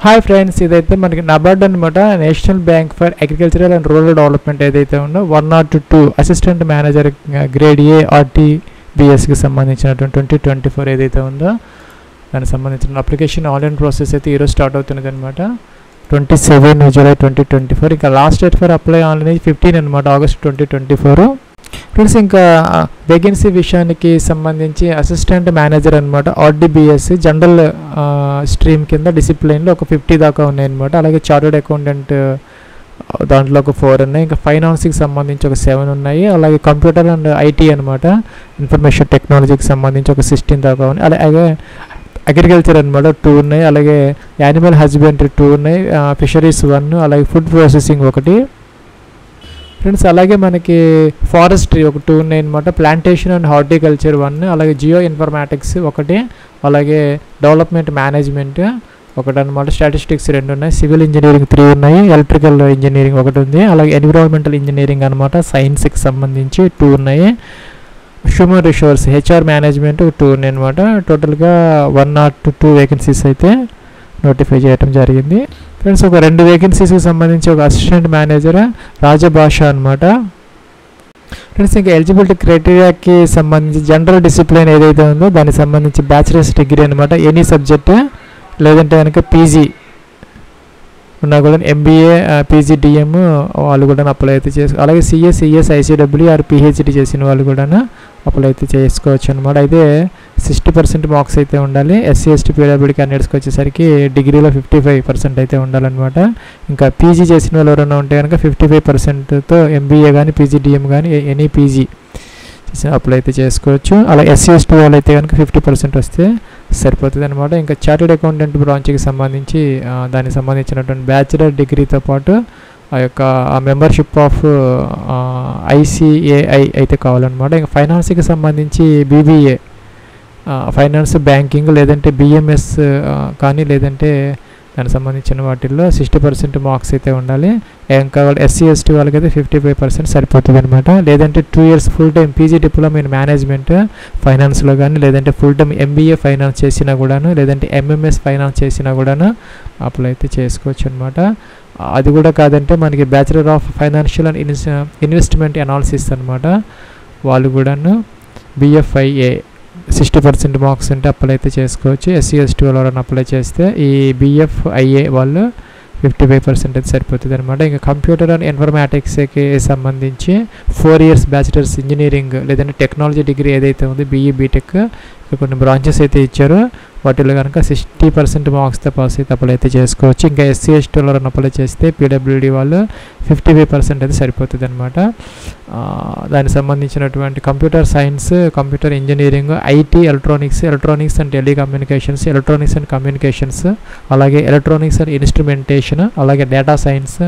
Hi friends, ఇదైతే మనకి నబార్డ్ అనమాట. National bank for agricultural and rural development ఏదైతే ఉందో 102 అసిస్టెంట్ మేనేజర్ గ్రేడ్ ఏ ఆర్టీబీఎస్కి సంబంధించినటువంటి 2024 ఏదైతే ఉందో దానికి సంబంధించిన అప్లికేషన్ ఆన్లైన్ ప్రాసెస్ అయితే ఈరోజు స్టార్ట్ అవుతున్నది అనమాట. 27 జూలై 2024. ఇంకా last date for apply online 15 అనమాట, ఆగస్ట్ 2024. ఫ్రెండ్స్, ఇంకా వేకెన్సీ విషయానికి సంబంధించి అసిస్టెంట్ మేనేజర్ అనమాట ఆర్డీబీఎస్ జనరల్ స్ట్రీమ్ కింద డిసిప్లిన్లో ఒక 50 దాకా ఉన్నాయన్నమాట. అలాగే చార్టర్డ్ అకౌంటెంట్ దాంట్లో ఒక 4 ఉన్నాయి. ఇంకా ఫైనాన్స్కి సంబంధించి ఒక 7 ఉన్నాయి. అలాగే కంప్యూటర్ అండ్ ఐటీ అనమాట, ఇన్ఫర్మేషన్ టెక్నాలజీకి సంబంధించి ఒక 16 దాకా ఉన్నాయి. అలాగే అగ్రికల్చర్ అనమాట 2 ఉన్నాయి. అలాగే యానిమల్ హస్బెండరీ 2 ఉన్నాయి. ఫిషరీస్ 1, అలాగే ఫుడ్ ప్రాసెసింగ్ 1 ఫ్రెండ్స్. అలాగే మనకి ఫారెస్ట్రీ ఒక 2 ఉన్నాయి అనమాట. ప్లాంటేషన్ అండ్ హార్టికల్చర్ 1, అలాగే జియో ఇన్ఫర్మాటిక్స్ 1, అలాగే డెవలప్మెంట్ మేనేజ్మెంట్ 1 అనమాట. స్టాటిస్టిక్స్ 2 ఉన్నాయి. సివిల్ ఇంజనీరింగ్ 3 ఉన్నాయి. ఎలక్ట్రికల్ ఇంజనీరింగ్ 1 ఉంది. అలాగే ఎన్విరాన్మెంటల్ ఇంజనీరింగ్ అనమాట సైన్స్కి సంబంధించి 2 ఉన్నాయి. హ్యూమన్ రిసోర్స్ హెచ్ఆర్ మేనేజ్మెంట్ 2 ఉన్నాయి అనమాట. టోటల్గా 102 వేకెన్సీస్ అయితే నోటిఫై చేయడం జరిగింది ఫ్రెండ్స్. ఒక 2 వేకెన్సీస్కి సంబంధించి ఒక అసిస్టెంట్ మేనేజర్ రాజభాష అనమాట ఫ్రెండ్స్. ఇంకా ఎలిజిబిలిటీ క్రైటీరియాకి సంబంధించి జనరల్ డిసిప్లిన్ ఏదైతే ఉందో దానికి సంబంధించి బ్యాచిలర్స్ డిగ్రీ అనమాట, ఎనీ సబ్జెక్ట్, లేదంటే కనుక పీజీ ఉన్నా కూడా ఎంబీఏ పీజీడిఎం వాళ్ళు కూడా అప్లై అయితే అలాగే సిఎస్ ఐసీడబ్ల్యూ ఆర్ పిహెచ్డి చేసిన వాళ్ళు కూడా అప్లై అయితే చేసుకోవచ్చు అనమాట. అయితే 60% మార్క్స్ అయితే ఉండాలి. ఎస్సీ ఎస్టీ పీడబ్ల్యూడీ క్యాండిడేట్స్కి వచ్చేసరికి డిగ్రీలో 55% అయితే ఉండాలన్నమాట. ఇంకా పీజీ చేసిన వాళ్ళు ఎవరైనా ఉంటే కనుక 55%తో ఎంబీఏ కానీ పీజీడిఎం కానీ ఎనీ పీజీ అప్లై అయితే చేసుకోవచ్చు. అలా ఎస్సీ ఎస్టీ వాళ్ళు అయితే కనుక 50% వస్తే సరిపోతుంది అనమాట. ఇంకా చార్టెడ్ అకౌంటెంట్ బ్రాంచ్కి సంబంధించి దానికి సంబంధించినటువంటి బ్యాచిలర్ డిగ్రీతో పాటు ఆ యొక్క మెంబర్షిప్ ఆఫ్ ఐసిఏఐ అయితే కావాలన్నమాట. ఇంకా ఫైనాన్స్కి సంబంధించి బీబీఏ ఫైనాన్స్ బ్యాంకింగ్ లేదంటే బిఎంఎస్ కానీ లేదంటే దానికి సంబంధించిన వాటిల్లో 60% మార్క్స్ అయితే ఉండాలి. ఇంకా ఎస్సీ ఎస్టీ వాళ్ళకైతే 55% సరిపోతుంది అనమాట. లేదంటే 2 years full time PG diploma in management ఫైనాన్స్లో కానీ లేదంటే ఫుల్ టైం ఎంబీఏ ఫైనాన్స్ చేసినా కూడాను లేదంటే ఎంఎంఎస్ ఫైనాన్స్ చేసినా కూడాను అప్లై అయితే చేసుకోవచ్చు అనమాట. అది కూడా కాదంటే మనకి bachelor of financial and investment analysis అనమాట, వాళ్ళు కూడాను బిఎఫ్ఐఏ 60% మార్క్స్ ఉంటే అప్లై అయితే చేసుకోవచ్చు. ఎస్సీ ఎస్టీ వాళ్ళు అప్లై చేస్తే ఈ బిఎఫ్ఐఏ వాళ్ళు 55% అయితే సరిపోతుంది అనమాట. ఇంకా కంప్యూటర్ అండ్ ఇన్ఫర్మాటిక్స్కి సంబంధించి 4 years బ్యాచిలర్స్ ఇంజనీరింగ్ లేదంటే టెక్నాలజీ డిగ్రీ ఏదైతే ఉంది బీఈ బీటెక్ కొన్ని బ్రాంచెస్ అయితే ఇచ్చారు. వాటిలో కనుక 60% మార్క్స్తో పాస్ అయితే అప్లై అయితే చేసుకోవచ్చు. ఇంకా ఎస్సీ ఎస్టీ వాళ్ళు అప్లై చేస్తే పీడబ్ల్యూడీ వాళ్ళు 55% అయితే సరిపోతుంది అనమాట. దానికి సంబంధించినటువంటి computer science, computer engineering, IT, electronics and telecommunications, electronics and communications, అలాగే ఎలక్ట్రానిక్స్ అండ్ ఇన్స్ట్రుమెంటేషన్, అలాగే డేటా సైన్స్,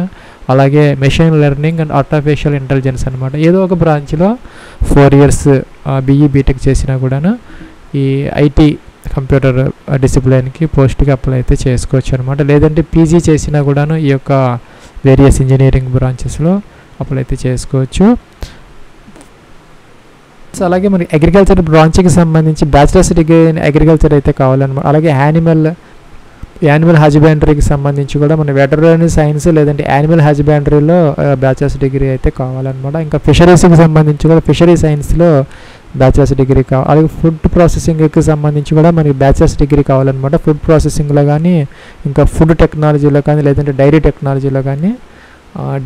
అలాగే machine learning and artificial intelligence అనమాట. ఏదో ఒక బ్రాంచ్లో 4 years బీఈ బీటెక్ చేసినా కూడాను ఈ ఐటీ కంప్యూటర్ డిసిప్లిన్కి పోస్ట్కి అప్లై అయితే చేసుకోవచ్చు అనమాట. లేదంటే పీజీ చేసినా కూడాను ఈ యొక్క వేరియస్ ఇంజనీరింగ్ బ్రాంచెస్లో అప్లై అయితే చేసుకోవచ్చు. సో అలాగే మనకి అగ్రికల్చర్ బ్రాంచ్కి సంబంధించి బ్యాచిలర్స్ డిగ్రీ అగ్రికల్చర్ అయితే కావాలన్నమాట. అలాగే యానిమల్ హస్బెండరీకి సంబంధించి కూడా మన వెటరనరీ సైన్స్ లేదంటే యానిమల్ హస్బెండరీలో బ్యాచిలర్స్ డిగ్రీ అయితే కావాలన్నమాట. ఇంకా ఫిషరీస్కి సంబంధించి కూడా ఫిషరీ సైన్స్లో బ్యాచిలర్స్ డిగ్రీ కావాలి. అలాగే ఫుడ్ ప్రాసెసింగ్కి సంబంధించి కూడా మనకి బ్యాచిలర్స్ డిగ్రీ కావాలన్నమాట. ఫుడ్ ప్రాసెసింగ్లో కానీ ఇంకా ఫుడ్ టెక్నాలజీలో కానీ లేదంటే డైరీ టెక్నాలజీలో కానీ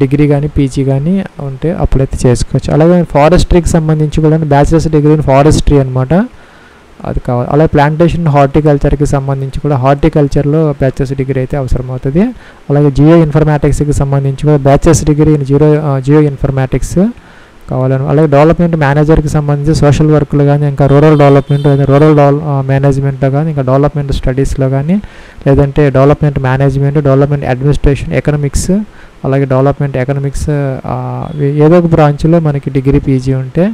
డిగ్రీ కానీ పీజీ కానీ ఉంటే అప్లై అయితే చేసుకోవచ్చు. అలాగే ఫారెస్ట్రీకి సంబంధించి కూడా బ్యాచిలర్స్ డిగ్రీ ఇన్ ఫారెస్ట్రీ అనమాట, అది కావాలి. అలాగే ప్లాంటేషన్ హార్టికల్చర్కి సంబంధించి కూడా హార్టికల్చర్లో బ్యాచిలర్స్ డిగ్రీ అయితే అవసరం అవుతుంది. అలాగే జియో ఇన్ఫర్మాటిక్స్కి సంబంధించి కూడా bachelors degree in Jio informatics కావాలని. అలాగే డెవలప్మెంట్ మేనేజర్కి సంబంధించి సోషల్ వర్క్లో కానీ ఇంకా రూరల్ డెవలప్మెంట్ మేనేజ్మెంట్లో కానీ ఇంకా డెవలప్మెంట్ స్టడీస్లో కానీ లేదంటే development management, development administration, economics, అలాగే డెవలప్మెంట్ ఎకనామిక్స్ ఏదో ఒక బ్రాంచ్లో మనకి డిగ్రీ పీజీ ఉంటే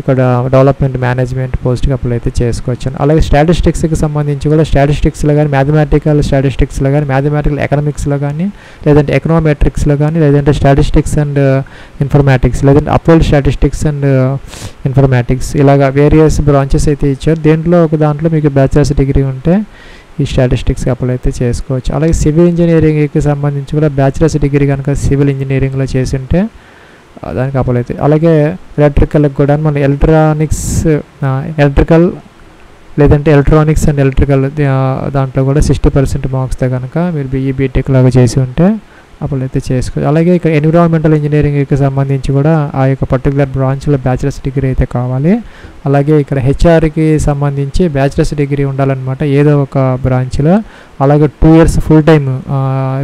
ఇక్కడ డెవలప్మెంట్ మేనేజ్మెంట్ పోస్ట్కి అప్లై అయితే చేసుకోవచ్చు. అలాగే స్టాటిస్టిక్స్కి సంబంధించి కూడా స్టాటిస్టిక్స్లో కానీ మ్యాథమెటికల్ స్టాటిస్టిక్స్లో కానీ మ్యాథమెటికల్ ఎకనామిక్స్లో కానీ లేదంటే ఎకనామెట్రిక్స్లో కానీ లేదంటే స్టాటిస్టిక్స్ అండ్ ఇన్ఫర్మాటిక్స్ లేదంటే అప్లైడ్ స్టాటిస్టిక్స్ అండ్ ఇన్ఫర్మాటిక్స్ ఇలాగా వేరియస్ బ్రాంచెస్ అయితే ఇచ్చారు. దేంట్లో ఒక దాంట్లో మీకు బ్యాచిలర్స్ డిగ్రీ ఉంటే ఈ స్టాటిస్టిక్స్కి అప్లై అయితే చేసుకోవచ్చు. అలాగే సివిల్ ఇంజనీరింగ్కి సంబంధించి కూడా బ్యాచిలర్స్ డిగ్రీ కనుక సివిల్ ఇంజనీరింగ్లో చేసి ఉంటే దానికి అప్లై అవుతాయి. అలాగే ఎలక్ట్రికల్కి కూడా మన ఎలక్ట్రికల్ లేదంటే ఎలక్ట్రానిక్స్ అండ్ ఎలక్ట్రికల్ దాంట్లో కూడా 60% మార్క్స్తో కనుక మీరు BE BTech లాగా చేసి ఉంటే అప్లై అయితే చేసుకోవచ్చు. అలాగే ఇక్కడ ఎన్విరాన్మెంటల్ ఇంజనీరింగ్కి సంబంధించి కూడా ఆ యొక్క పర్టికులర్ బ్రాంచ్లో బ్యాచిలర్స్ డిగ్రీ అయితే కావాలి. అలాగే ఇక్కడ హెచ్ఆర్కి సంబంధించి బ్యాచిలర్స్ డిగ్రీ ఉండాలన్నమాట ఏదో ఒక బ్రాంచ్లో. అలాగే 2 years ఫుల్ టైమ్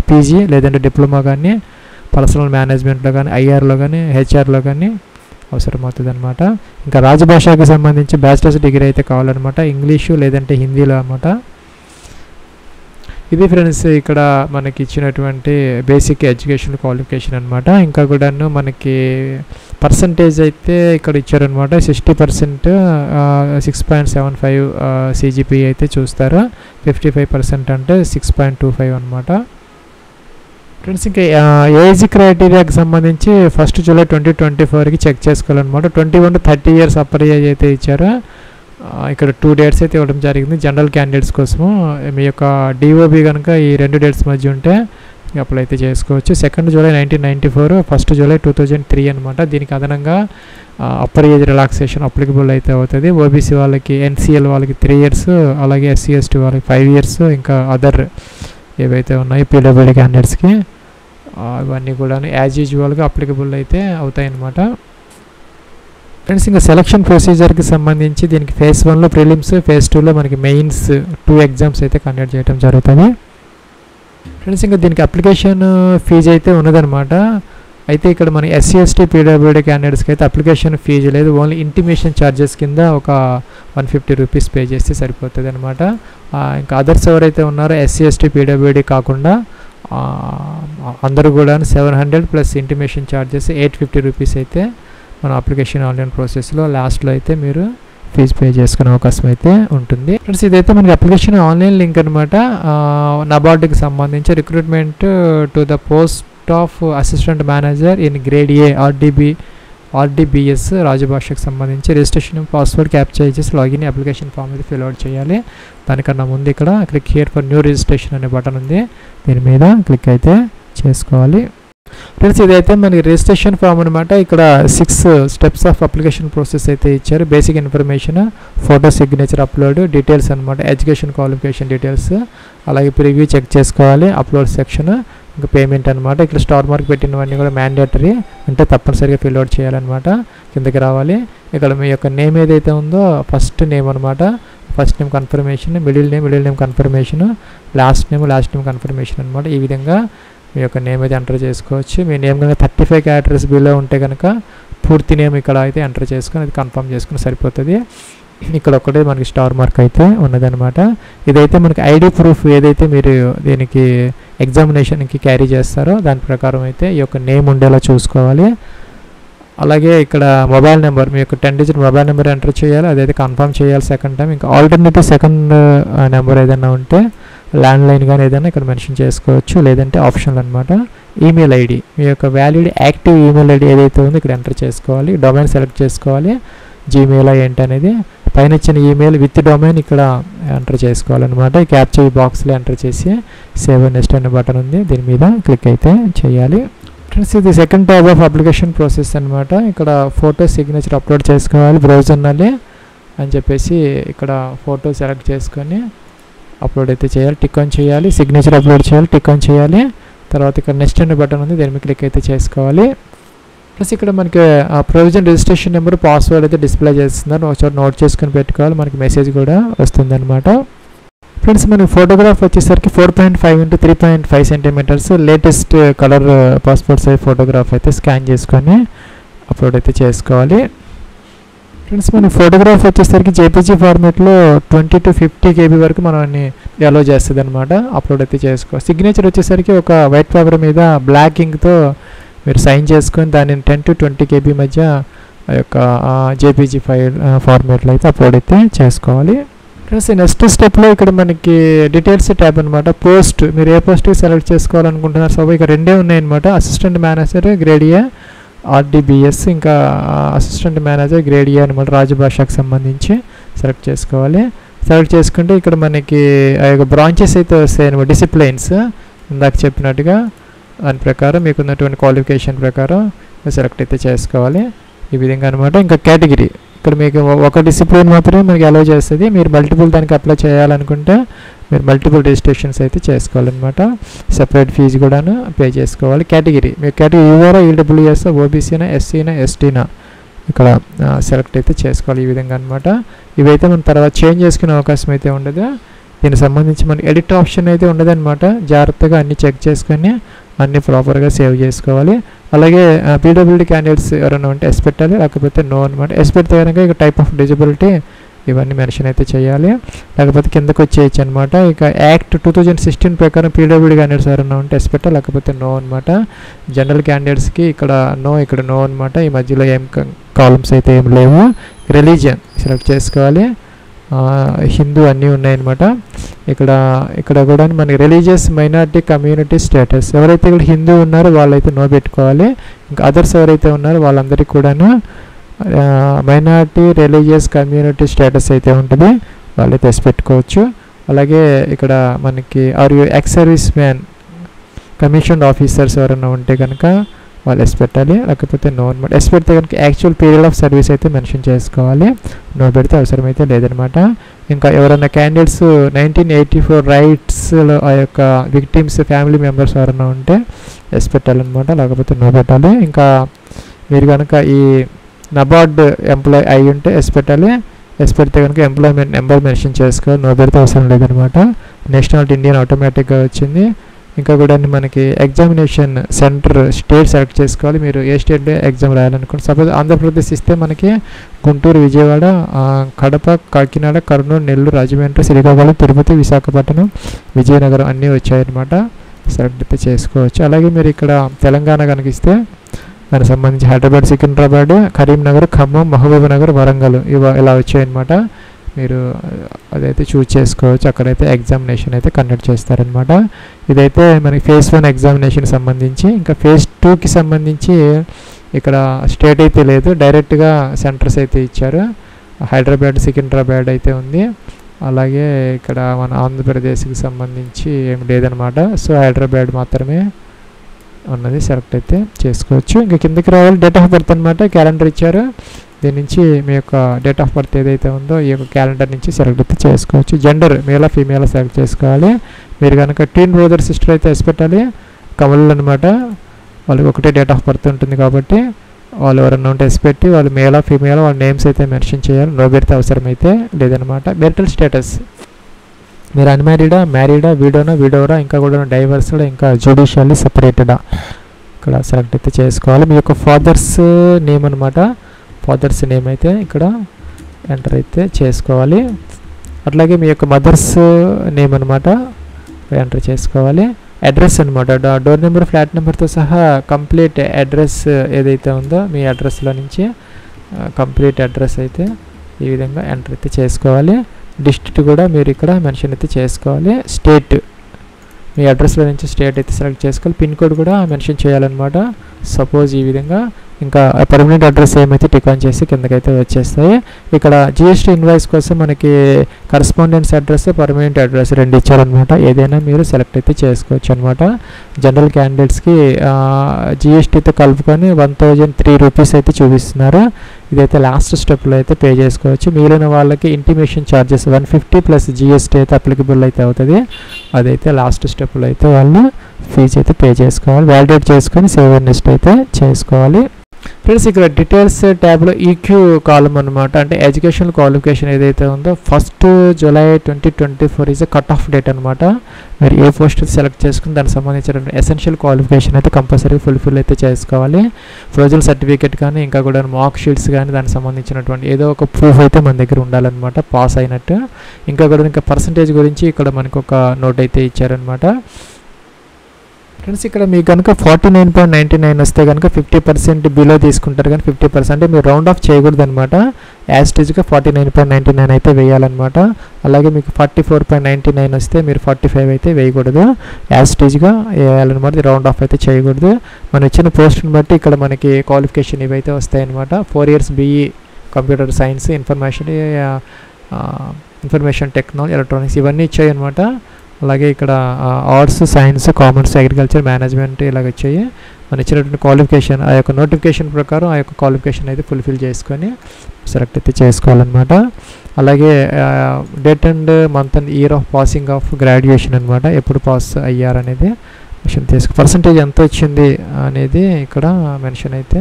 PG లేదంటే డిప్లొమా కానీ పర్సనల్ మేనేజ్మెంట్లో కానీ IRలో కానీ హెచ్ఆర్లో కానీ అవసరం అవుతుంది అనమాట. ఇంకా రాజభాషకి సంబంధించి బ్యాచిలర్స్ డిగ్రీ అయితే కావాలన్నమాట ఇంగ్లీషు లేదంటే హిందీలో అనమాట. ఇది ఫ్రెండ్స్ ఇక్కడ మనకి ఇచ్చినటువంటి బేసిక్ ఎడ్యుకేషన్ క్వాలిఫికేషన్ అనమాట. ఇంకా కూడాను మనకి పర్సంటేజ్ అయితే ఇక్కడ ఇచ్చారనమాట 60% 6.75 CGPA అయితే చూస్తారు. 55% అంటే 6.25 అనమాట. ఫ్రెండ్స్ ఇంకా ఏజ్ క్రైటీరియాకి సంబంధించి 1 July 2024కి చెక్ చేసుకోవాలన్నమాట. 21 to 30 years అప్పర్ ఏజ్ అయితే ఇచ్చారు. ఇక్కడ 2 dates అయితే ఇవ్వడం జరిగింది జనరల్ క్యాండిడేట్స్ కోసము. మీ యొక్క DOB కనుక ఈ 2 dates మధ్య ఉంటే అప్లై అయితే చేసుకోవచ్చు. 2 July 1994, 1 July 2003 అనమాట. దీనికి అదనంగా అప్పర్ ఏజ్ రిలాక్సేషన్ అప్లికబుల్ అయితే అవుతుంది. OBC వాళ్ళకి NCL వాళ్ళకి 3 years, అలాగే SC ST వాళ్ళకి 5 years, ఇంకా అదర్ ఏవైతే ఉన్నాయో PWD క్యాండిడేట్స్కి అవన్నీ కూడా యాజ్ యూజువల్గా అప్లికబుల్ అయితే అవుతాయి అన్నమాట. ఫ్రెండ్స్ ఇంకా సెలక్షన్ ప్రొసీజర్కి సంబంధించి దీనికి phase 1లో ప్రిలిమ్స్, phase 2లో మనకి మెయిన్స్ 2 ఎగ్జామ్స్ అయితే కండక్ట్ చేయడం జరుగుతుంది. ఫ్రెండ్స్ ఇంకా దీనికి అప్లికేషన్ ఫీజు అయితే ఉన్నదనమాట. అయితే ఇక్కడ మన SC ST PWD క్యాండిడేట్స్కి అయితే అప్లికేషన్ ఫీజు లేదు. ఓన్లీ ఇంటిమేషన్ ఛార్జెస్ కింద ఒక 150 రూపీస్ పే చేస్తే సరిపోతుంది అనమాట. ఇంకా అదర్స్ ఎవరైతే ఉన్నారో SC ST PWD కాకుండా అందరూ కూడా 700 ప్లస్ ఇంటిమేషన్ ఛార్జెస్ 850 రూపీస్ అయితే మన అప్లికేషన్ ఆన్లైన్ ప్రాసెస్లో లాస్ట్లో అయితే మీరు ఫీజు పే చేసుకునే అవకాశం అయితే ఉంటుంది. ఫ్రెండ్స్ ఇదైతే మనకి అప్లికేషన్ ఆన్లైన్ లింక్ అనమాట. NABARDకి సంబంధించి recruitment to the post of assistant manager in grade A RDBS రాజభాషకు సంబంధించి రిజిస్ట్రేషన్ పాస్వర్డ్ క్యాప్చర్ చేసి లాగిన్ అప్లికేషన్ ఫామ్ అయితే ఫిల్ అవుట్ చేయాలి. దానికన్నా ముందు ఇక్కడ click here for new registration అనే బటన్ ఉంది, దీని మీద క్లిక్ అయితే చేసుకోవాలి. ఫ్రెండ్స్ ఇదైతే మనకి రిజిస్ట్రేషన్ ఫామ్ అనమాట. ఇక్కడ 6 steps ఆఫ్ అప్లికేషన్ ప్రాసెస్ అయితే ఇచ్చారు. Basic information, photo, signature, upload, details అనమాట, ఎడ్యుకేషన్ క్వాలిఫికేషన్ డీటెయిల్స్, అలాగే ప్రివ్యూ చెక్ చేసుకోవాలి, అప్లోడ్ సెక్షన్, ఇంకా పేమెంట్ అనమాట. ఇక్కడ స్టార్ మార్క్ పెట్టినవన్నీ కూడా మ్యాండేటరీ అంటే తప్పనిసరిగా ఫిల్ అవుట్ చేయాలన్నమాట. కిందకి రావాలి. ఇక్కడ మీ యొక్క నేమ్ ఏదైతే ఉందో ఫస్ట్ నేమ్ అనమాట, first name confirmation, middle name confirmation, last name confirmation అనమాట. ఈ విధంగా మీ యొక్క నేమ్ అయితే ఎంటర్ చేసుకోవచ్చు. మీ నేమ్ కనుక 35 characters బిలో ఉంటే కనుక పూర్తి నేమ్ ఇక్కడ అయితే ఎంటర్ చేసుకొని అది కన్ఫర్మ్ చేసుకుని సరిపోతుంది. ఇక్కడ ఒకటే మనకి స్టార్ మార్క్ అయితే ఉన్నదనమాట. ఇదైతే మనకి ఐడి ప్రూఫ్ ఏదైతే మీరు దీనికి ఎగ్జామినేషన్కి క్యారీ చేస్తారో దాని ప్రకారం అయితే ఈ యొక్క నేమ్ ఉండేలా చూసుకోవాలి. అలాగే ఇక్కడ మొబైల్ నెంబర్, మీ యొక్క 10-digit మొబైల్ నెంబర్ ఎంటర్ చేయాలి, అదైతే కన్ఫర్మ్ చేయాలి సెకండ్ టైం. ఇంకా ఆల్టర్నేటివ్ సెకండ్ నెంబర్ ఏదైనా ఉంటే ల్యాండ్లైన్ కానీ ఏదైనా ఇక్కడ మెన్షన్ చేసుకోవచ్చు, లేదంటే ఆప్షనల్ అనమాట. ఈమెయిల్ ఐడి, మీ యొక్క వ్యాలిడ్ యాక్టివ్ ఈమెయిల్ ఐడి ఏదైతే ఉందో ఇక్కడ ఎంటర్ చేసుకోవాలి. డొమైన్ సెలెక్ట్ చేసుకోవాలి, జీమెయిల్ ఏంటి అనేది. పైన ఇచ్చిన ఈమెయిల్ విత్ డొమైన్ ఇక్కడ ఎంటర్ చేసుకోవాలన్నమాట. ఈ క్యాప్చర్ ఈ బాక్స్లో ఎంటర్ చేసి సేవ్ అండ్ నెక్స్ట్ అనే బటన్ ఉంది, దీని మీద క్లిక్ అయితే చేయాలి. ఫ్రెండ్స్ ఇది second type of application process అనమాట. ఇక్కడ ఫోటో, సిగ్నేచర్ అప్లోడ్ చేసుకోవాలి బ్రౌజర్ నుండి అని చెప్పేసి ఇక్కడ ఫోటో సెలెక్ట్ చేసుకొని అప్లోడ్ అయితే చేయాలి, టిక్ ఆన్ చేయాలి. సిగ్నేచర్ అప్లోడ్ చేయాలి, టిక్ ఆన్ చేయాలి. తర్వాత ఇక్కడ నెక్స్ట్ అనే బటన్ ఉంది, దీని మీద క్లిక్ అయితే చేసుకోవాలి. ప్లస్ ఇక్కడ మనకి ప్రొవిజన్ రిజిస్ట్రేషన్ నెంబర్, పాస్వర్డ్ అయితే డిస్ప్లే చేస్తున్నారు, ఒకసారి నోట్ చేసుకొని పెట్టుకోవాలి, మనకి మెసేజ్ కూడా వస్తుంది అనమాట. ఫ్రెండ్స్ మనకి ఫోటోగ్రాఫ్ వచ్చేసరికి 4.5 x 3.5 centimeters latest colour passport size photograph అయితే స్కాన్ చేసుకొని అప్లోడ్ అయితే చేసుకోవాలి. ఫ్రెండ్స్ మన ఫోటోగ్రాఫ్ వచ్చేసరికి JPG ఫార్మేట్లో 20 to 50 KB వరకు మనల్ని అలో చేస్తుంది అనమాట. అప్లోడ్ అయితే చేసుకోవాలి. సిగ్నేచర్ వచ్చేసరికి ఒక వైట్ పేపర్ మీద బ్లాక్ ఇంక్తో మీరు సైన్ చేసుకొని దాన్ని 10 to 20 KB మధ్య ఆ యొక్క JPG ఫైల్ ఫార్మేట్లో అయితే అప్లోడ్ అయితే చేసుకోవాలి. ఫ్రెండ్స్ నెక్స్ట్ స్టెప్లో ఇక్కడ మనకి డీటెయిల్స్ ట్యాబ్ అనమాట. పోస్ట్, మీరు ఏ పోస్ట్కి సెలెక్ట్ చేసుకోవాలనుకుంటున్నారు. సో ఇక్కడ రెండే ఉన్నాయన్నమాట, assistant manager grade A RDBS, ఇంకా అసిస్టెంట్ మేనేజర్ గ్రేడ్ A అనమాట. రాజభాషకు సంబంధించి సెలెక్ట్ చేసుకోవాలి. సెలెక్ట్ చేసుకుంటే ఇక్కడ మనకి ఆ యొక్క బ్రాంచెస్ అయితే వస్తాయి అనమాట, డిసిప్లైన్స్ ఇందాక చెప్పినట్టుగా దాని ప్రకారం మీకు ఉన్నటువంటి క్వాలిఫికేషన్ ప్రకారం సెలెక్ట్ అయితే చేసుకోవాలి ఈ విధంగా అనమాట. ఇంకా కేటగిరీ ఇక్కడ మీకు ఒక డిసిప్లిన్ మాత్రమే మనకి అలౌ చేస్తుంది. మీరు మల్టిపుల్ దానికి అప్లై చేయాలనుకుంటే మీరు మల్టిపుల్ రిజిస్ట్రేషన్స్ అయితే చేసుకోవాలన్నమాట. సెపరేట్ ఫీజు కూడాను పే చేసుకోవాలి. కేటగిరీ మీరు కేటగిరీ యూఆర్ఆ, ఈడబ్ల్యూఎస్, ఓబీసీనా, ఎస్సీనా, ఎస్టీనా ఇక్కడ సెలెక్ట్ అయితే చేసుకోవాలి ఈ విధంగా అనమాట. ఇవైతే మనం తర్వాత చేంజ్ చేసుకునే అవకాశం అయితే ఉండదు. దీనికి సంబంధించి మనకి ఎడిట్ ఆప్షన్ అయితే ఉండదన్నమాట. జాగ్రత్తగా అన్నీ చెక్ చేసుకొని అన్నీ ప్రాపర్గా సేవ్ చేసుకోవాలి. అలాగే పీడబ్ల్యూడీ క్యాండిడేట్స్ ఎవరైనా ఉంటే ఎస్ పెట్టాలి, లేకపోతే నో అనమాట. ఎస్ పెడితే కనుక ఇక టైప్ ఆఫ్ డిజబిలిటీ ఇవన్నీ మెన్షన్ అయితే చేయాలి, లేకపోతే కిందకు వచ్చేయచ్చు అనమాట. ఇక యాక్ట్ 2016 ప్రకారం పీడబ్ల్యూడీ క్యాండిడేట్స్ ఎవరైనా ఉంటే ఎస్ పెట్టాలి, లేకపోతే నో అనమాట. జనరల్ క్యాండిడేట్స్కి ఇక్కడ నో, ఇక్కడ నో అనమాట. ఈ మధ్యలో ఏం కాలమ్స్ అయితే ఏం లేవు. రిలీజియన్ సెలెక్ట్ చేసుకోవాలి, హిందూ అన్నీ ఉన్నాయన్నమాట. ఇక్కడ కూడా మనకి రిలీజియస్ మైనారిటీ కమ్యూనిటీ స్టేటస్ ఎవరైతే ఇక్కడ హిందూ ఉన్నారో వాళ్ళైతే నో పెట్టుకోవాలి. ఇంకా అదర్స్ ఎవరైతే ఉన్నారో వాళ్ళందరికీ కూడాను మైనారిటీ రిలీజియస్ కమ్యూనిటీ స్టేటస్ అయితే ఉంటుంది, వాళ్ళైతే ఎస్ పెట్టుకోవచ్చు. అలాగే ఇక్కడ మనకి are you ex serviceman commissioned officers ఎవరైనా ఉంటే కనుక వాళ్ళు ఎస్ పెట్టాలి, లేకపోతే నో అనమాట. ఎస్ పెడితే కనుక యాక్చువల్ పీరియడ్ ఆఫ్ సర్వీస్ అయితే మెన్షన్ చేసుకోవాలి, నో పెడితే అవసరం అయితే లేదనమాట. ఇంకా ఎవరైనా క్యాండిడేట్స్ 1984 రైట్స్లో ఆ యొక్క విక్టిమ్స్ ఫ్యామిలీ మెంబర్స్ ఎవరైనా ఉంటే ఎస్ పెట్టాలన్నమాట, లేకపోతే నో పెట్టాలి. ఇంకా మీరు కనుక ఈ నబార్డ్ ఎంప్లాయ్ అయి ఉంటే ఎస్ పెట్టాలి, ఎస్ పెడితే కనుక ఎంప్లాయ్మెంట్ నెంబర్ మెన్షన్ చేసుకోవాలి, నో పెడితే అవసరం లేదనమాట. నేషనాలిటీ ఇండియన్ ఆటోమేటిక్గా వచ్చింది. ఇంకా కూడా మనకి ఎగ్జామినేషన్ సెంటర్ స్టేట్ సెలెక్ట్ చేసుకోవాలి, మీరు ఏ స్టేట్లో ఎగ్జామ్ రాయాలనుకోండి. సపోజ్ ఆంధ్రప్రదేశ్ ఇస్తే మనకి గుంటూరు, విజయవాడ, కడప, కాకినాడ, కర్నూలు, నెల్లూరు, రాజమండ్రి, శ్రీకాకుళం, తిరుపతి, విశాఖపట్నం, విజయనగరం అన్నీ వచ్చాయన్నమాట. సెలెక్ట్ అయితే చేసుకోవచ్చు. అలాగే మీరు ఇక్కడ తెలంగాణ కనుక ఇస్తే దానికి సంబంధించి హైదరాబాద్, సికింద్రాబాద్, కరీంనగర్, ఖమ్మం, మహబూబ్నగర్, వరంగల్ ఇలా వచ్చాయన్నమాట. మీరు అదైతే చూజ్ చేసుకోవచ్చు. అక్కడైతే ఎగ్జామినేషన్ అయితే కండక్ట్ చేస్తారనమాట. ఇదైతే మనకి ఫేజ్ 1 ఎగ్జామినేషన్ సంబంధించి. ఇంకా ఫేజ్ 2కి సంబంధించి ఇక్కడ స్టేట్ అయితే లేదు, డైరెక్ట్గా సెంటర్స్ అయితే ఇచ్చారు. హైదరాబాద్, సికింద్రాబాద్ అయితే ఉంది. అలాగే ఇక్కడ మన ఆంధ్రప్రదేశ్కి సంబంధించి ఏం లేదనమాట. సో హైదరాబాద్ మాత్రమే ఉన్నది, సెలెక్ట్ అయితే చేసుకోవచ్చు. ఇంకా కిందకి రావాలి, డేట్ ఆఫ్ బర్త్ అనమాట. క్యాలెండర్ ఇచ్చారు, దీని నుంచి మీ యొక్క డేట్ ఆఫ్ బర్త్ ఏదైతే ఉందో ఈ యొక్క క్యాలెండర్ నుంచి సెలెక్ట్ అయితే చేసుకోవచ్చు. జెండర్ మేలా ఫీమేలా సెలెక్ట్ చేసుకోవాలి. మీరు కనుక ట్విన్ బ్రదర్ సిస్టర్ అయితే ఎస్ పెట్టాలి, కమల్ అనమాట. వాళ్ళకి ఒకటే డేట్ ఆఫ్ బర్త్ ఉంటుంది కాబట్టి వాళ్ళు ఎవరన్నా ఉంటే ఎస్ పెట్టి వాళ్ళు మేలా ఫీమేలా వాళ్ళ నేమ్స్ అయితే మెన్షన్ చేయాలి, నో పెడితే అవసరం అయితే లేదనమాట. మెరిటల్ స్టేటస్ మీరు అన్మ్యారీడా, మ్యారీడా, విడోరా, ఇంకా కూడా డైవర్స్డా, ఇంకా జ్యుడిషియల్లీ సెపరేటెడా ఇక్కడ సెలెక్ట్ అయితే చేసుకోవాలి. మీ యొక్క ఫాదర్స్ నేమ్ అనమాట, ఫాదర్స్ నేమ్ అయితే ఇక్కడ ఎంటర్ అయితే చేసుకోవాలి. అట్లాగే మీ యొక్క మదర్స్ నేమ్ అనమాట ఎంటర్ చేసుకోవాలి. అడ్రస్ అనమాట, డోర్ నెంబర్, ఫ్లాట్ నెంబర్తో సహా కంప్లీట్ అడ్రస్ ఏదైతే ఉందో మీ అడ్రస్లో నుంచి కంప్లీట్ అడ్రస్ అయితే ఈ విధంగా ఎంటర్ అయితే చేసుకోవాలి. డిస్ట్రిక్ట్ కూడా మీరు ఇక్కడ మెన్షన్ అయితే చేసుకోవాలి. స్టేట్ మీ అడ్రస్లో నుంచి స్టేట్ అయితే సెలెక్ట్ చేసుకోవాలి. పిన్ కోడ్ కూడా మెన్షన్ చేయాలన్నమాట. సపోజ్ ఈ విధంగా ఇంకా పర్మనెంట్ అడ్రస్ ఏమైతే టిక్ ఆన్ చేసి కిందకైతే వచ్చేస్తాయి. ఇక్కడ జిఎస్టీ ఇన్వాయిస్ కోసం మనకి కరస్పాండెన్స్ అడ్రస్, పర్మనెంట్ అడ్రస్ రెండు ఇచ్చారనమాట. ఏదైనా మీరు సెలెక్ట్ అయితే చేసుకోవచ్చు అనమాట. జనరల్ క్యాండిడేట్స్కి జిఎస్టీతో కలుపుకొని 1003 రూపీస్ అయితే చూపిస్తున్నారు. ఇదైతే లాస్ట్ స్టెప్లో అయితే పే చేసుకోవచ్చు. మిగిలిన వాళ్ళకి ఇంటిమేషన్ ఛార్జెస్ 150 ప్లస్ జిఎస్టీ అయితే అప్లికబుల్ అయితే అవుతుంది. అదైతే లాస్ట్ స్టెప్లో అయితే వాళ్ళు ఫీజు అయితే పే చేసుకోవాలి. వ్యాలిడేట్ చేసుకొని సేవ్ అండ్ నెక్స్ట్ అయితే చేసుకోవాలి. ఫ్రెండ్స్ ఇక్కడ డీటెయిల్స్ ట్యాబ్లో ఈక్యూ కాలం అనమాట. అంటే ఎడ్యుకేషనల్ క్వాలిఫికేషన్ ఏదైతే ఉందో 1 July 2024 is cut off date అనమాట. మీరు ఏ పోస్ట్ సెలెక్ట్ చేసుకుని దానికి సంబంధించిన ఎసెన్షియల్ క్వాలిఫికేషన్ అయితే కంపల్సరీ ఫుల్ఫిల్ అయితే చేసుకోవాలి. ప్రొవిజనల్ సర్టిఫికేట్ కానీ ఇంకా కూడా మార్క్ షీట్స్ కానీ దానికి సంబంధించినటువంటి ఏదో ఒక ప్రూఫ్ అయితే మన దగ్గర ఉండాలన్నమాట పాస్ అయినట్టు. ఇంకా కూడా ఇంకా పర్సంటేజ్ గురించి ఇక్కడ మనకు ఒక నోట్ అయితే ఇచ్చారనమాట. ఫ్రెండ్స్ ఇక్కడ మీకు కనుక 49.99 వస్తే కనుక 50% బిలో తీసుకుంటారు, కానీ 50% మీరు రౌండ్ ఆఫ్ చేయకూడదు అనమాట. యాస్టేజ్గా 49.99 అయితే వేయాలన్నమాట. అలాగే మీకు 44.99 వస్తే మీరు 45 అయితే వేయకూడదు, యాస్టేజ్గా వేయాలన్నమాట. రౌండ్ ఆఫ్ అయితే చేయకూడదు. మనం ఇచ్చిన పోస్ట్ని బట్టి ఇక్కడ మనకి క్వాలిఫికేషన్ ఇవైతే వస్తాయన్నమాట. 4 years BE computer science, information information technology, electronics ఇవన్నీ ఇచ్చాయి అనమాట. అలాగే ఇక్కడ arts, science, commerce, agriculture, management ఇలాగ వచ్చాయి. మన ఇచ్చినటువంటి క్వాలిఫికేషన్ ఆ యొక్క నోటిఫికేషన్ ప్రకారం ఆ యొక్క క్వాలిఫికేషన్ అయితే ఫుల్ఫిల్ చేసుకొని సెలెక్ట్ అయితే చేసుకోవాలన్నమాట. అలాగే date and month and year of passing of graduation అనమాట, ఎప్పుడు పాస్ అయ్యారనేది మెన్షన్ చేసుకో. పర్సంటేజ్ ఎంత వచ్చింది అనేది ఇక్కడ మెన్షన్ అయితే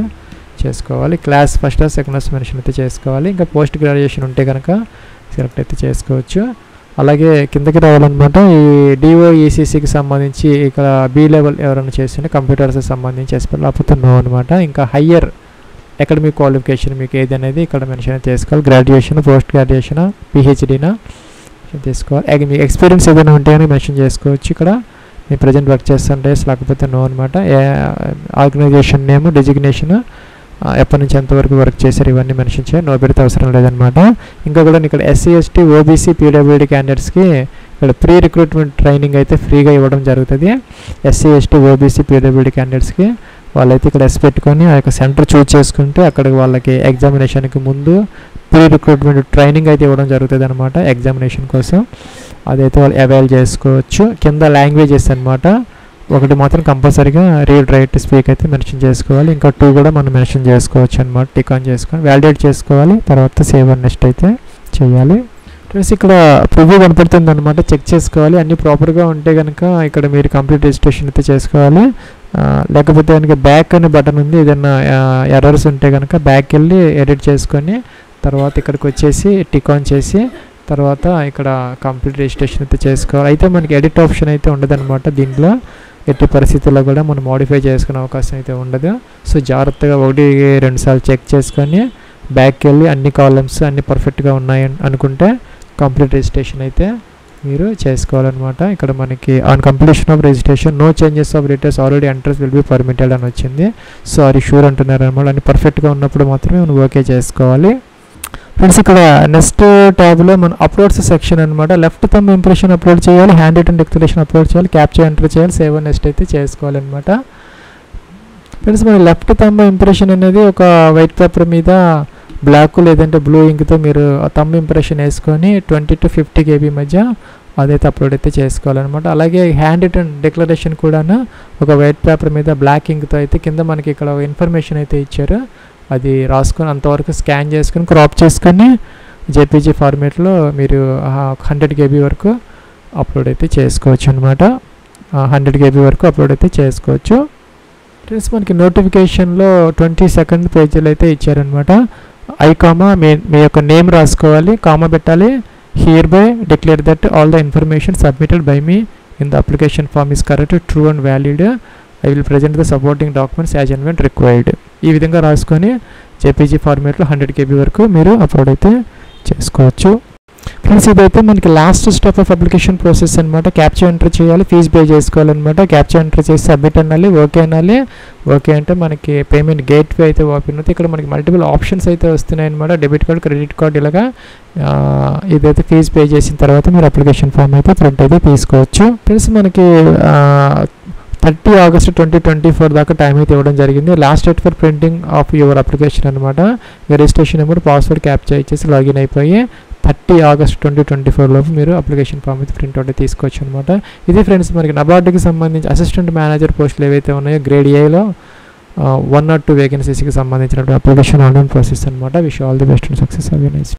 చేసుకోవాలి. Class first class second class mention అయితే చేసుకోవాలి. ఇంకా పోస్ట్ గ్రాడ్యుయేషన్ ఉంటే కనుక సెలెక్ట్ అయితే చేసుకోవచ్చు. అలాగే కిందకి రావాలన్నమాట. ఈ డిఓఈసీసీకి సంబంధించి ఇక్కడ బి లెవెల్ ఎవరైనా చేస్తుంటే కంప్యూటర్స్కి సంబంధించి ఎస్పెల్ లేకపోతే నో అనమాట. ఇంకా హయ్యర్ అకాడమిక్ క్వాలిఫికేషన్ మీకు ఏది అనేది ఇక్కడ మెన్షన్ చేసుకోవాలి. గ్రాడ్యుయేషన్, పోస్ట్ గ్రాడ్యుయేషన్, పిహెచ్డీనా తీసుకోవాలి. మీ ఎక్స్పీరియన్స్ ఏదైనా ఉంటే అని మెన్షన్ చేసుకోవచ్చు. ఇక్కడ మీ ప్రజెంట్ వర్క్ చేస్తుంటే లేకపోతే నో అనమాట. ఆర్గనైజేషన్ నేమ్, డిజిగ్నేషన్, ఎప్పటి నుంచి ఎంతవరకు వర్క్ చేశారు ఇవన్నీ మెన్షన్ చేయాలి. నో పెడితే అవసరం లేదనమాట. ఇంకా కూడా ఇక్కడ ఎస్సీ, ఎస్టీ, ఓబీసీ, పీడబ్ల్యూడీ క్యాండిడేట్స్కి ఇక్కడ ప్రీ రిక్రూట్మెంట్ ట్రైనింగ్ అయితే ఫ్రీగా ఇవ్వడం జరుగుతుంది. ఎస్సీ, ఎస్టీ, ఓబీసీ, పీడబ్ల్యూడీ క్యాండిడేట్స్కి వాళ్ళైతే ఇక్కడ ఎస్ పెట్టుకొని ఆ యొక్క సెంటర్ చూస్ చేసుకుంటే అక్కడికి వాళ్ళకి ఎగ్జామినేషన్కి ముందు ప్రీ రిక్రూట్మెంట్ ట్రైనింగ్ అయితే ఇవ్వడం జరుగుతుంది అనమాట ఎగ్జామినేషన్ కోసం. అదైతే వాళ్ళు అవైల్ చేసుకోవచ్చు. కింద లాంగ్వేజెస్ అనమాట, ఒకటి మాత్రం కంపల్సరీగా రీడ్, రైట్, స్పీక్ అయితే మెన్షన్ చేసుకోవాలి. ఇంకా 2 కూడా మనం మెన్షన్ చేసుకోవచ్చు అనమాట. టిక్ ఆన్ చేసుకొని వ్యాలిడేట్ చేసుకోవాలి. తర్వాత సేవ్ అండ్ నెక్స్ట్ అయితే చేయాలి. ఫ్రెండ్స్ ఇక్కడ ప్రివ్యూ కనపడుతుంది అనమాట, చెక్ చేసుకోవాలి. అన్నీ ప్రాపర్గా ఉంటే కనుక ఇక్కడ మీరు కంప్లీట్ రిజిస్ట్రేషన్ అయితే చేసుకోవాలి. లేకపోతే కనుక బ్యాక్ అనే బటన్ ఉంది, ఏదైనా ఎర్రర్స్ ఉంటే కనుక బ్యాక్ వెళ్ళి ఎడిట్ చేసుకొని తర్వాత ఇక్కడికి వచ్చేసి టిక్ ఆన్ చేసి తర్వాత ఇక్కడ కంప్లీట్ రిజిస్ట్రేషన్ అయితే చేసుకోవాలి. అయితే మనకి ఎడిట్ ఆప్షన్ అయితే ఉండదన్నమాట. దీంట్లో ఎట్టి పరిస్థితుల్లో కూడా మనం మోడిఫై చేసుకునే అవకాశం అయితే ఉండదు. సో జాగ్రత్తగా 1-2 సార్లు చెక్ చేసుకొని బ్యాక్కి వెళ్ళి అన్ని కాలమ్స్ అన్ని పర్ఫెక్ట్గా ఉన్నాయి అనుకుంటే కంప్లీట్ రిజిస్ట్రేషన్ అయితే మీరు చేసుకోవాలన్నమాట. ఇక్కడ మనకి on completion of registration no changes of details already entrance will be permitted అని వచ్చింది. సో అది షూర్ అంటున్నారు అనమాట. అన్ని పర్ఫెక్ట్గా ఉన్నప్పుడు మాత్రమే మనం ఓకే చేసుకోవాలి. ఫ్రెండ్స్ ఇక్కడ నెక్స్ట్ ట్యాబ్లో మన అప్లోడ్స్ సెక్షన్ అనమాట. లెఫ్ట్ థంబ్ ఇంప్రెషన్ అప్లోడ్ చేయాలి, హ్యాండ్ రిటన్ డిక్లరేషన్ అప్లోడ్ చేయాలి, క్యాప్చర్ ఎంటర్ చేయాలి, సేవ్ అండ్ నెక్స్ట్ అయితే చేసుకోవాలన్నమాట. ఫ్రెండ్స్ మన లెఫ్ట్ థంబ్ ఇంప్రెషన్ అనేది ఒక వైట్ పేపర్ మీద బ్లాక్ లేదంటే బ్లూ ఇంక్తో మీరు ఆ థంబ్ ఇంప్రెషన్ వేసుకొని 20 to 50 KB మధ్య అదైతే అప్లోడ్ అయితే చేసుకోవాలన్నమాట. అలాగే హ్యాండ్ రిటన్ డిక్లరేషన్ కూడా ఒక వైట్ పేపర్ మీద బ్లాక్ ఇంక్తో అయితే కింద మనకి ఇక్కడ ఇన్ఫర్మేషన్ అయితే ఇచ్చారు, అది రాసుకొని అంతవరకు స్కాన్ చేసుకొని క్రాప్ చేసుకొని జేపీజీ ఫార్మేట్లో మీరు 100 KB వరకు అప్లోడ్ అయితే చేసుకోవచ్చు అనమాట. 100 KB వరకు అప్లోడ్ అయితే చేసుకోవచ్చు. ఫ్రెండ్స్ మనకి నోటిఫికేషన్లో 22nd పేజీలో అయితే ఇచ్చారనమాట. మీ యొక్క నేమ్ రాసుకోవాలి, కామా పెట్టాలి. Hereby declare that all the information submitted by me in the application form is correct, true and valid. I will present the supporting documents as and when required. ఈ విధంగా రాసుకొని JPG ఫార్మేట్లో 100 KB వరకు మీరు upload అయితే చేసుకోవచ్చు. Friends ఇదైతే మనకి last step of application process అనమాట. క్యాప్చర్ ఎంటర్ చేయాలి, ఫీజు పే చేసుకోవాలన్నమాట. క్యాప్చర్ ఎంటర్ చేసి సబ్మిట్ అనాలి, ఓకే అనాలి. ఓకే అంటే మనకి పేమెంట్ గేట్వే అయితే ఓపెన్ అవుతుంది. ఇక్కడ మనకి మల్టిపుల్ ఆప్షన్స్ అయితే వస్తున్నాయి అనమాట. డెబిట్ కార్డ్, క్రెడిట్ కార్డ్ ఇలాగా. ఇదైతే ఫీజు పే చేసిన తర్వాత మీరు అప్లికేషన్ ఫామ్ అయితే ప్రింట్ అయితే తీసుకోవచ్చు. ఫ్రెండ్స్ మనకి 30 August 2024 దాకా టైం అయితే ఇవ్వడం జరిగింది. Last date for printing of your application అనమాట. రిజిస్ట్రేషన్ నెంబర్, పాస్వర్డ్ క్యాప్చర్ ఇచ్చేసి లాగిన్ అయిపోయి 30 August 2024 లోపు మీరు అప్లికేషన్ ఫామ్ అయితే ప్రింట్ అవుట్ తీసుకోవచ్చు అనమాట. ఇది ఫ్రెండ్స్ మనకి నబార్డుకి సంబంధించి అసిస్టెంట్ మేనేజర్ పోస్టులు ఏవైతే ఉన్నాయో గ్రేడ్ ఏలో 1 or 2 వేకెన్సీస్కి సంబంధించినటువంటి అప్లికేషన్ ఆన్లైన్ ప్రాసెస్ అనమాట. Wish all the best and success. Have a nice day.